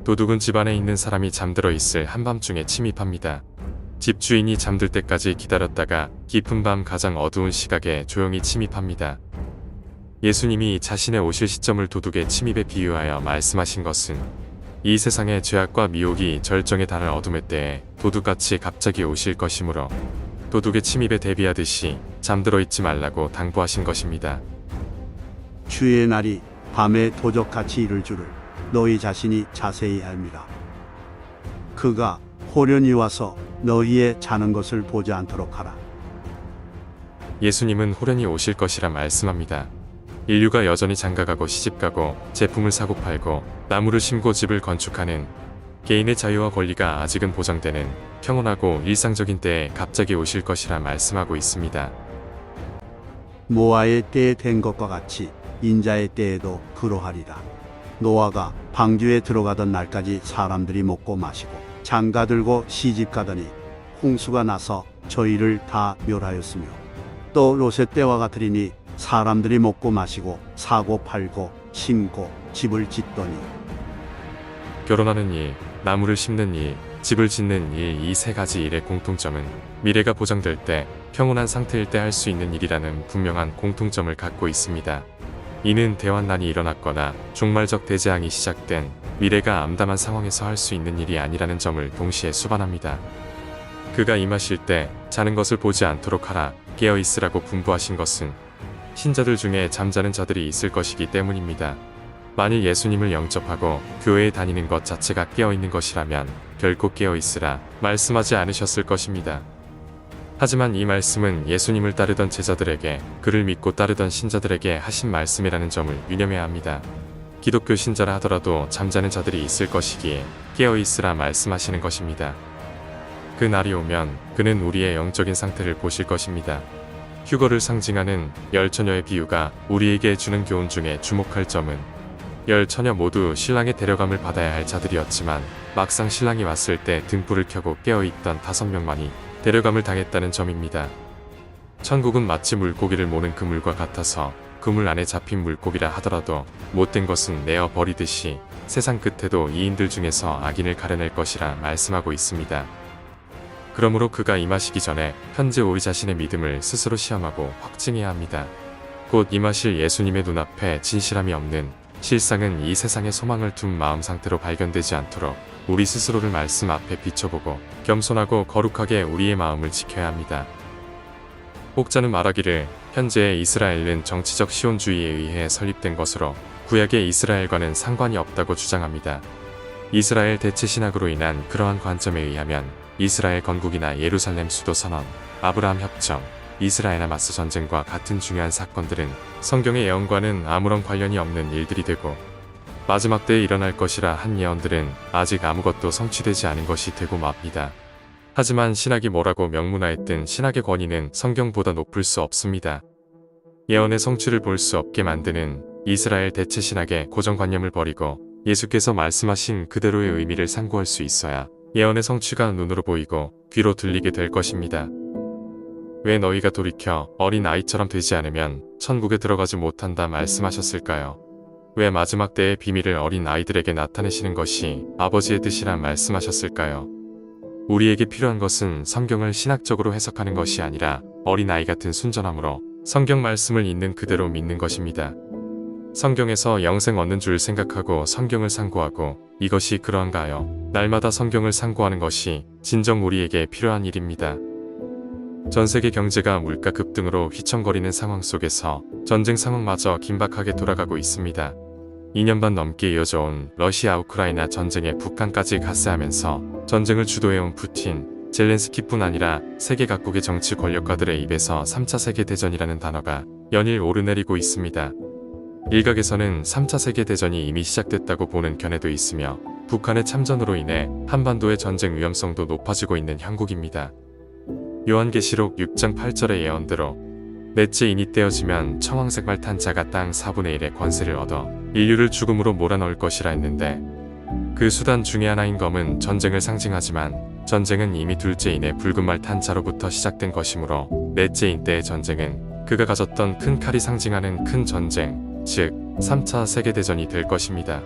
도둑은 집 안에 있는 사람이 잠들어 있을 한밤중에 침입합니다. 집주인이 잠들 때까지 기다렸다가 깊은 밤 가장 어두운 시각에 조용히 침입합니다. 예수님이 자신의 오실 시점을 도둑의 침입에 비유하여 말씀하신 것은 이 세상의 죄악과 미혹이 절정에 달할 어둠의 때에 도둑같이 갑자기 오실 것이므로 도둑의 침입에 대비하듯이 잠들어 있지 말라고 당부하신 것입니다. 주의 날이 밤에 도적같이 이를 줄을 너희 자신이 자세히 알미라. 그가 호련히 와서 너희의 자는 것을 보지 않도록 하라. 예수님은 호련히 오실 것이라 말씀합니다. 인류가 여전히 장가가고 시집가고 제품을 사고 팔고 나무를 심고 집을 건축하는 개인의 자유와 권리가 아직은 보장되는 평온하고 일상적인 때에 갑자기 오실 것이라 말씀하고 있습니다. 노아의 때에 된 것과 같이 인자의 때에도 그러하리라. 노아가 방주에 들어가던 날까지 사람들이 먹고 마시고 장가들고 시집가더니 홍수가 나서 저희를 다 멸하였으며 또 롯의 때와 같으리니 사람들이 먹고 마시고 사고 팔고 심고 집을 짓더니. 결혼하는 일, 나무를 심는 일, 집을 짓는 일, 이 세 가지 일의 공통점은 미래가 보장될 때 평온한 상태일 때 할 수 있는 일이라는 분명한 공통점을 갖고 있습니다. 이는 대환난이 일어났거나 종말적 대재앙이 시작된 미래가 암담한 상황에서 할 수 있는 일이 아니라는 점을 동시에 수반합니다. 그가 임하실 때 자는 것을 보지 않도록 하라, 깨어 있으라고 분부하신 것은 신자들 중에 잠자는 자들이 있을 것이기 때문입니다. 만일 예수님을 영접하고 교회에 다니는 것 자체가 깨어있는 것이라면 결코 깨어있으라 말씀하지 않으셨을 것입니다. 하지만 이 말씀은 예수님을 따르던 제자들에게, 그를 믿고 따르던 신자들에게 하신 말씀이라는 점을 유념해야 합니다. 기독교 신자라 하더라도 잠자는 자들이 있을 것이기에 깨어있으라 말씀하시는 것입니다. 그 날이 오면 그는 우리의 영적인 상태를 보실 것입니다. 휴거를 상징하는 열 처녀의 비유가 우리에게 주는 교훈 중에 주목할 점은 열 처녀 모두 신랑의 데려감을 받아야 할 자들이었지만 막상 신랑이 왔을 때 등불을 켜고 깨어있던 5명만이 데려감을 당했다는 점입니다. 천국은 마치 물고기를 모는 그물과 같아서 그물 안에 잡힌 물고기라 하더라도 못된 것은 내어 버리듯이 세상 끝에도 이인들 중에서 악인을 가려낼 것이라 말씀하고 있습니다. 그러므로 그가 임하시기 전에 현재 우리 자신의 믿음을 스스로 시험하고 확증해야 합니다. 곧 임하실 예수님의 눈앞에 진실함이 없는, 실상은 이 세상에 소망을 둔 마음 상태로 발견되지 않도록 우리 스스로를 말씀 앞에 비춰보고 겸손하고 거룩하게 우리의 마음을 지켜야 합니다. 혹자는 말하기를 현재의 이스라엘은 정치적 시온주의에 의해 설립된 것으로 구약의 이스라엘과는 상관이 없다고 주장합니다. 이스라엘 대체 신학으로 인한 그러한 관점에 의하면 이스라엘 건국이나 예루살렘 수도 선언, 아브라함 협정, 이스라엘 하마스 전쟁과 같은 중요한 사건들은 성경의 예언과는 아무런 관련이 없는 일들이 되고, 마지막 때에 일어날 것이라 한 예언들은 아직 아무것도 성취되지 않은 것이 되고 맙니다. 하지만 신학이 뭐라고 명문화했든 신학의 권위는 성경보다 높을 수 없습니다. 예언의 성취를 볼 수 없게 만드는 이스라엘 대체 신학의 고정관념을 버리고 예수께서 말씀하신 그대로의 의미를 상고할 수 있어야 예언의 성취가 눈으로 보이고 귀로 들리게 될 것입니다. 왜 너희가 돌이켜 어린 아이처럼 되지 않으면 천국에 들어가지 못한다 말씀하셨을까요? 왜 마지막 때의 비밀을 어린 아이들에게 나타내시는 것이 아버지의 뜻이라 말씀하셨을까요? 우리에게 필요한 것은 성경을 신학적으로 해석하는 것이 아니라 어린 아이 같은 순전함으로 성경 말씀을 있는 그대로 믿는 것입니다. 성경에서 영생 얻는 줄 생각하고 성경을 상고하고 이것이 그러한가요? 날마다 성경을 상고하는 것이 진정 우리에게 필요한 일입니다. 전세계 경제가 물가 급등으로 휘청거리는 상황 속에서 전쟁 상황마저 긴박하게 돌아가고 있습니다. 2년 반 넘게 이어져온 러시아 우크라이나 전쟁에 북한까지 가세하면서 전쟁을 주도해온 푸틴, 젤렌스키뿐 아니라 세계 각국의 정치 권력가들의 입에서 3차 세계대전이라는 단어가 연일 오르내리고 있습니다. 일각에서는 3차 세계대전이 이미 시작됐다고 보는 견해도 있으며 북한의 참전으로 인해 한반도의 전쟁 위험성도 높아지고 있는 형국입니다. 요한계시록 6장 8절의 예언대로 넷째 인이 떼어지면 청황색 말 탄 자가 땅 4분의 1의 권세를 얻어 인류를 죽음으로 몰아넣을 것이라 했는데, 그 수단 중의 하나인 검은 전쟁을 상징하지만 전쟁은 이미 둘째 인의 붉은 말 탄 자로부터 시작된 것이므로 넷째 인 때의 전쟁은 그가 가졌던 큰 칼이 상징하는 큰 전쟁, 즉 3차 세계대전이 될 것입니다.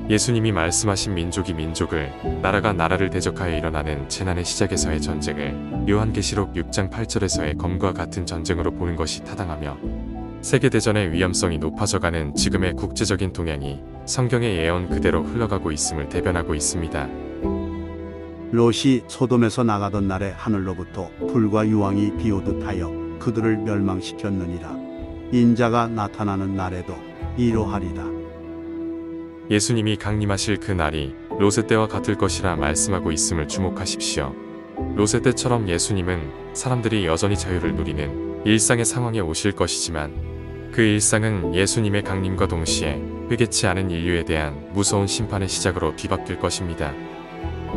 예수님이 말씀하신 민족이 민족을, 나라가 나라를 대적하여 일어나는 재난의 시작에서의 전쟁을 요한계시록 6장 8절에서의 검과 같은 전쟁으로 보는 것이 타당하며, 세계대전의 위험성이 높아져가는 지금의 국제적인 동향이 성경의 예언 그대로 흘러가고 있음을 대변하고 있습니다. 롯이 소돔에서 나가던 날에 하늘로부터 불과 유황이 비오듯 하여 그들을 멸망시켰느니라. 인자가 나타나는 날에도 이러하리라. 예수님이 강림하실 그 날이 롯의 때와 같을 것이라 말씀하고 있음을 주목하십시오. 롯의 때처럼 예수님은 사람들이 여전히 자유를 누리는 일상의 상황에 오실 것이지만, 그 일상은 예수님의 강림과 동시에 회개치 않은 인류에 대한 무서운 심판의 시작으로 뒤바뀔 것입니다.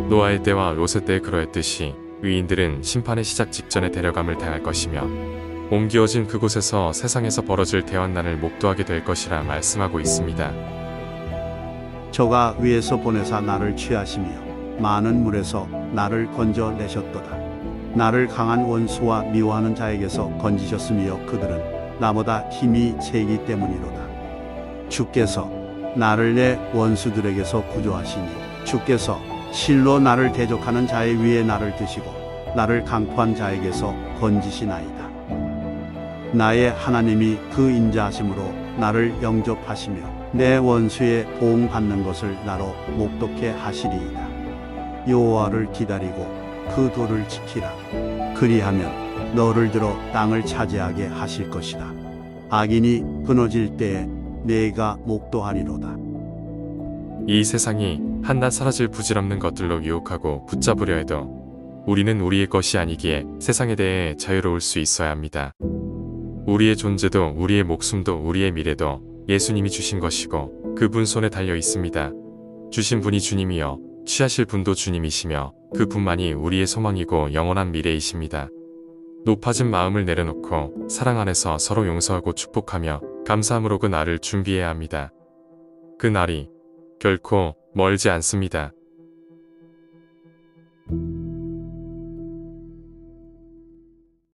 노아의 때와 롯의 때에 그러했듯이 의인들은 심판의 시작 직전에 데려감을 당할 것이며, 옮기어진 그곳에서 세상에서 벌어질 대환난을 목도하게 될 것이라 말씀하고 있습니다. 저가 위에서 보내사 나를 취하시며 많은 물에서 나를 건져내셨도다. 나를 강한 원수와 미워하는 자에게서 건지셨으며 그들은 나보다 힘이 세기 때문이로다. 주께서 나를 내 원수들에게서 구조하시니 주께서 실로 나를 대적하는 자의 위에 나를 드시고 나를 강포한 자에게서 건지시나이다. 나의 하나님이 그 인자하심으로 나를 영접하시며 내 원수의 보응받는 것을 나로 목독해 하시리이다. 여호와를 기다리고 그 도를 지키라. 그리하면 너를 들어 땅을 차지하게 하실 것이다. 악인이 끊어질 때에 내가 목도하리로다. 이 세상이 한낱 사라질 부질없는 것들로 유혹하고 붙잡으려 해도 우리는 우리의 것이 아니기에 세상에 대해 자유로울 수 있어야 합니다. 우리의 존재도 우리의 목숨도 우리의 미래도 예수님이 주신 것이고 그분 손에 달려 있습니다. 주신 분이 주님이여 취하실 분도 주님이시며 그분만이 우리의 소망이고 영원한 미래이십니다. 높아진 마음을 내려놓고 사랑 안에서 서로 용서하고 축복하며 감사함으로 그 날을 준비해야 합니다. 그 날이 결코 멀지 않습니다.